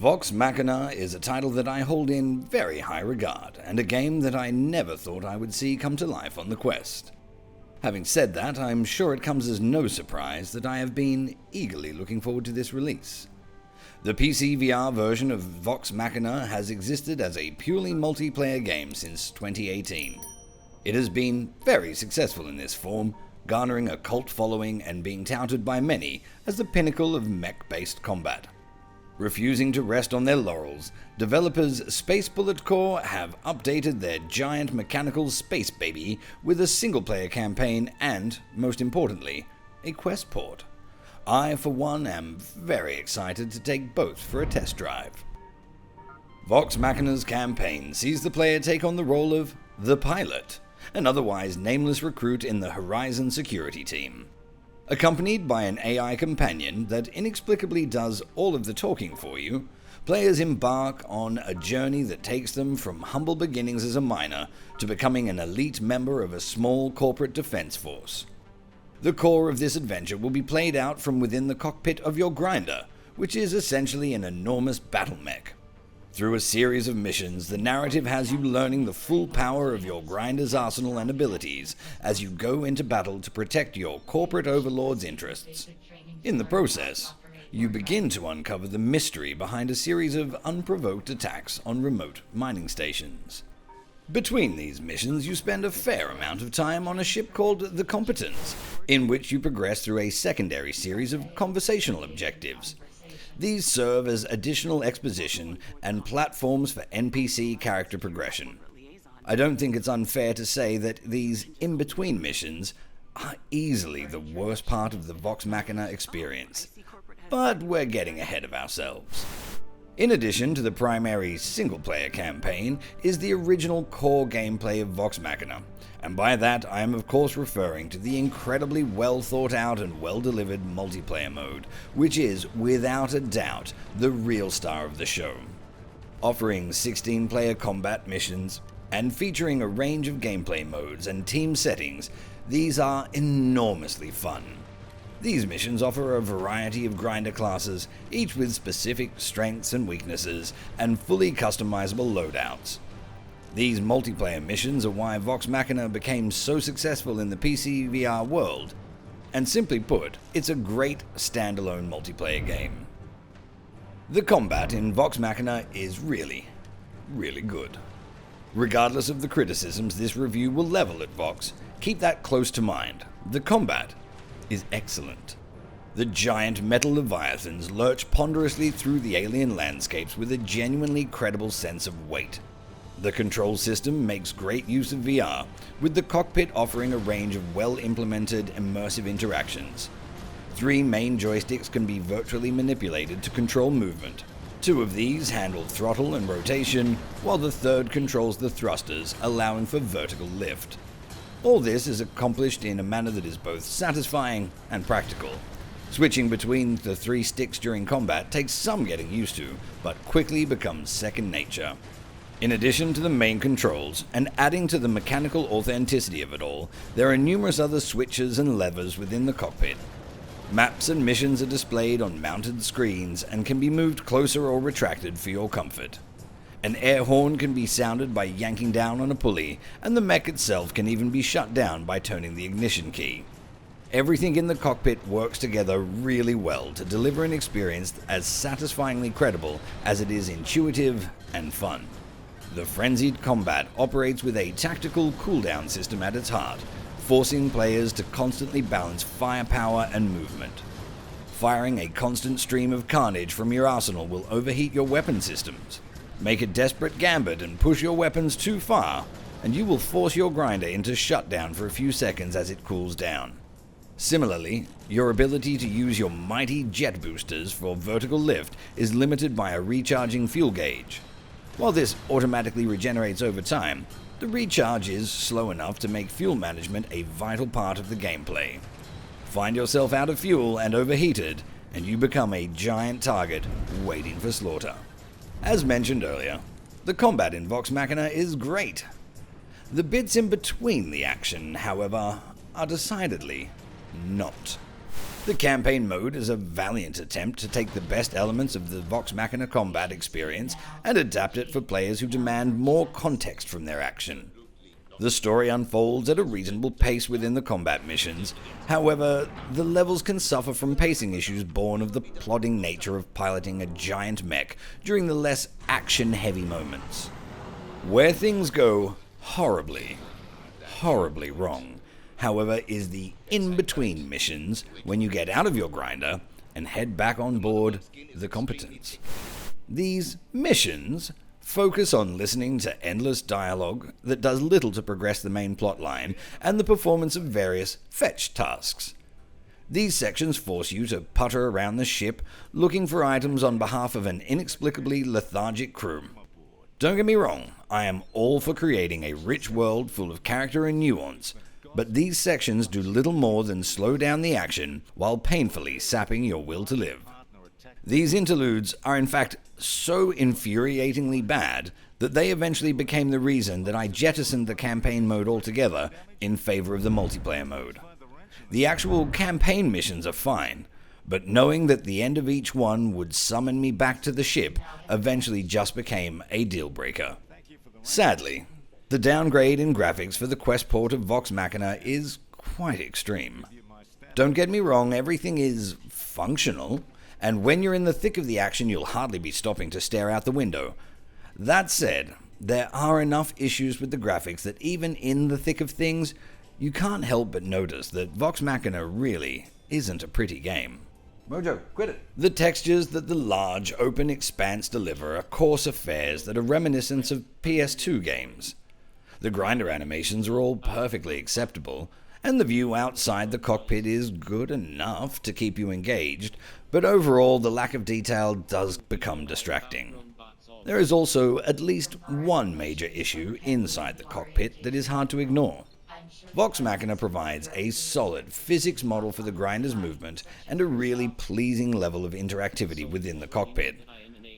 Vox Machina is a title that I hold in very high regard, and a game that I never thought I would see come to life on the Quest. Having said that, I'm sure it comes as no surprise that I have been eagerly looking forward to this release. The PCVR version of Vox Machina has existed as a purely multiplayer game since 2018. It has been very successful in this form, garnering a cult following and being touted by many as the pinnacle of mech-based combat. Refusing to rest on their laurels, developers Space Bullet Corps have updated their giant mechanical space baby with a single-player campaign and, most importantly, a quest port. I, for one, am very excited to take both for a test drive. Vox Machina's campaign sees the player take on the role of the pilot, an otherwise nameless recruit in the Horizon security team. Accompanied by an AI companion that inexplicably does all of the talking for you, players embark on a journey that takes them from humble beginnings as a miner to becoming an elite member of a small corporate defense force. The core of this adventure will be played out from within the cockpit of your grinder, which is essentially an enormous battle mech. Through a series of missions, the narrative has you learning the full power of your grinder's arsenal and abilities as you go into battle to protect your corporate overlord's interests. In the process, you begin to uncover the mystery behind a series of unprovoked attacks on remote mining stations. Between these missions, you spend a fair amount of time on a ship called the Competence, in which you progress through a secondary series of conversational objectives. These serve as additional exposition and platforms for NPC character progression. I don't think it's unfair to say that these in-between missions are easily the worst part of the Vox Machina experience, but we're getting ahead of ourselves. In addition to the primary single-player campaign is the original core gameplay of Vox Machina, and by that I am of course referring to the incredibly well thought out and well delivered multiplayer mode, which is, without a doubt, the real star of the show. Offering 16-player combat missions, and featuring a range of gameplay modes and team settings, these are enormously fun. These missions offer a variety of grinder classes, each with specific strengths and weaknesses, and fully customizable loadouts. These multiplayer missions are why Vox Machina became so successful in the PCVR world, and simply put, it's a great standalone multiplayer game. The combat in Vox Machina is really, really good. Regardless of the criticisms this review will level at Vox, keep that close to mind. The combat is excellent. The giant metal leviathans lurch ponderously through the alien landscapes with a genuinely credible sense of weight. The control system makes great use of VR, with the cockpit offering a range of well-implemented immersive interactions. 3 main joysticks can be virtually manipulated to control movement. 2 of these handle throttle and rotation, while the third controls the thrusters, allowing for vertical lift. All this is accomplished in a manner that is both satisfying and practical. Switching between the 3 sticks during combat takes some getting used to, but quickly becomes second nature. In addition to the main controls, and adding to the mechanical authenticity of it all, there are numerous other switches and levers within the cockpit. Maps and missions are displayed on mounted screens and can be moved closer or retracted for your comfort. An air horn can be sounded by yanking down on a pulley, and the mech itself can even be shut down by turning the ignition key. Everything in the cockpit works together really well to deliver an experience as satisfyingly credible as it is intuitive and fun. The frenzied combat operates with a tactical cooldown system at its heart, forcing players to constantly balance firepower and movement. Firing a constant stream of carnage from your arsenal will overheat your weapon systems. Make a desperate gambit and push your weapons too far, and you will force your grinder into shutdown for a few seconds as it cools down. Similarly, your ability to use your mighty jet boosters for vertical lift is limited by a recharging fuel gauge. While this automatically regenerates over time, the recharge is slow enough to make fuel management a vital part of the gameplay. Find yourself out of fuel and overheated, and you become a giant target waiting for slaughter. As mentioned earlier, the combat in Vox Machina is great. The bits in between the action, however, are decidedly not. The campaign mode is a valiant attempt to take the best elements of the Vox Machina combat experience and adapt it for players who demand more context from their action. The story unfolds at a reasonable pace within the combat missions. However, the levels can suffer from pacing issues born of the plodding nature of piloting a giant mech during the less action-heavy moments. Where things go horribly wrong, however, is the in-between missions when you get out of your grinder and head back on board the competence. These missions focus on listening to endless dialogue that does little to progress the main plotline and the performance of various fetch tasks. These sections force you to putter around the ship looking for items on behalf of an inexplicably lethargic crew. Don't get me wrong, I am all for creating a rich world full of character and nuance, but these sections do little more than slow down the action while painfully sapping your will to live. These interludes are in fact so infuriatingly bad that they eventually became the reason that I jettisoned the campaign mode altogether in favor of the multiplayer mode. The actual campaign missions are fine, but knowing that the end of each one would summon me back to the ship eventually just became a deal breaker. Sadly, the downgrade in graphics for the Quest port of Vox Machina is quite extreme. Don't get me wrong, everything is functional, and when you're in the thick of the action you'll hardly be stopping to stare out the window. That said, there are enough issues with the graphics that even in the thick of things, you can't help but notice that Vox Machina really isn't a pretty game. Mojo, quit it. The textures that the large, open expanse deliver are coarse affairs that are reminiscent of PS2 games. The grinder animations are all perfectly acceptable, and the view outside the cockpit is good enough to keep you engaged, but overall the lack of detail does become distracting. There is also at least one major issue inside the cockpit that is hard to ignore. Vox Machina provides a solid physics model for the grinder's movement and a really pleasing level of interactivity within the cockpit.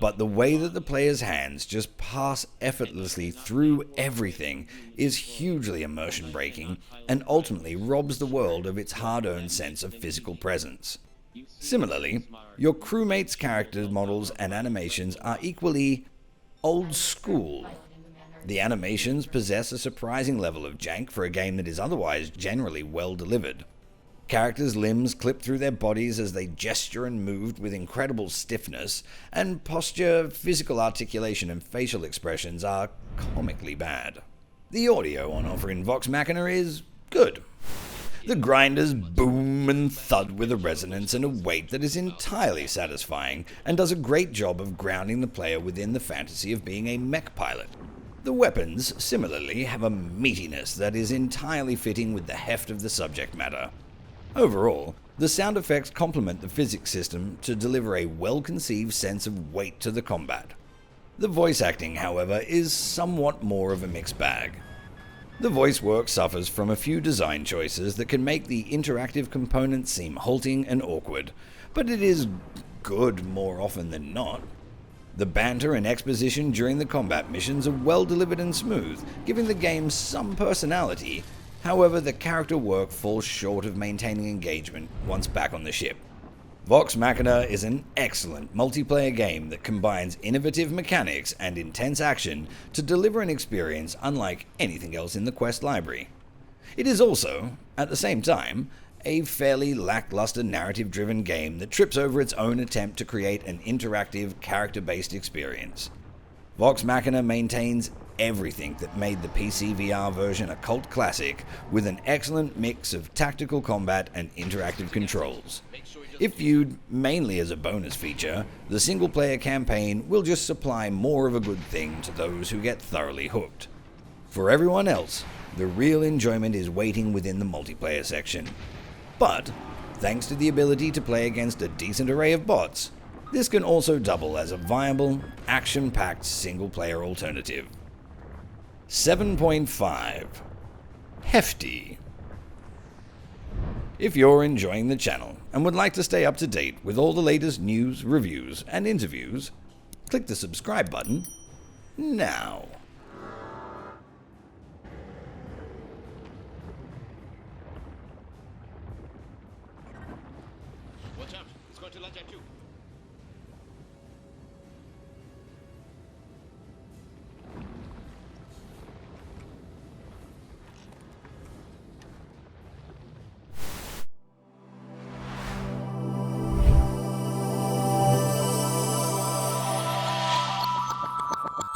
But the way that the player's hands just pass effortlessly through everything is hugely immersion-breaking and ultimately robs the world of its hard-earned sense of physical presence. Similarly, your crewmates' character models and animations are equally old school. The animations possess a surprising level of jank for a game that is otherwise generally well delivered. Characters' limbs clip through their bodies as they gesture and move with incredible stiffness, and posture, physical articulation, and facial expressions are comically bad. The audio on offer in Vox Machina is good. The grinders boom and thud with a resonance and a weight that is entirely satisfying, and does a great job of grounding the player within the fantasy of being a mech pilot. The weapons, similarly, have a meatiness that is entirely fitting with the heft of the subject matter. Overall, the sound effects complement the physics system to deliver a well-conceived sense of weight to the combat. The voice acting, however, is somewhat more of a mixed bag. The voice work suffers from a few design choices that can make the interactive components seem halting and awkward, but it is good more often than not. The banter and exposition during the combat missions are well delivered and smooth, giving the game some personality. However, the character work falls short of maintaining engagement once back on the ship. Vox Machina is an excellent multiplayer game that combines innovative mechanics and intense action to deliver an experience unlike anything else in the Quest library. It is also, at the same time, a fairly lackluster narrative-driven game that trips over its own attempt to create an interactive, character-based experience. Vox Machina maintains everything that made the PCVR version a cult classic, with an excellent mix of tactical combat and interactive controls. If viewed mainly as a bonus feature, the single-player campaign will just supply more of a good thing to those who get thoroughly hooked. For everyone else, the real enjoyment is waiting within the multiplayer section. But, thanks to the ability to play against a decent array of bots, this can also double as a viable, action-packed single-player alternative. 7.5. Hefty. If you're enjoying the channel and would like to stay up to date with all the latest news, reviews, and interviews, click the subscribe button now. going to lunge at you.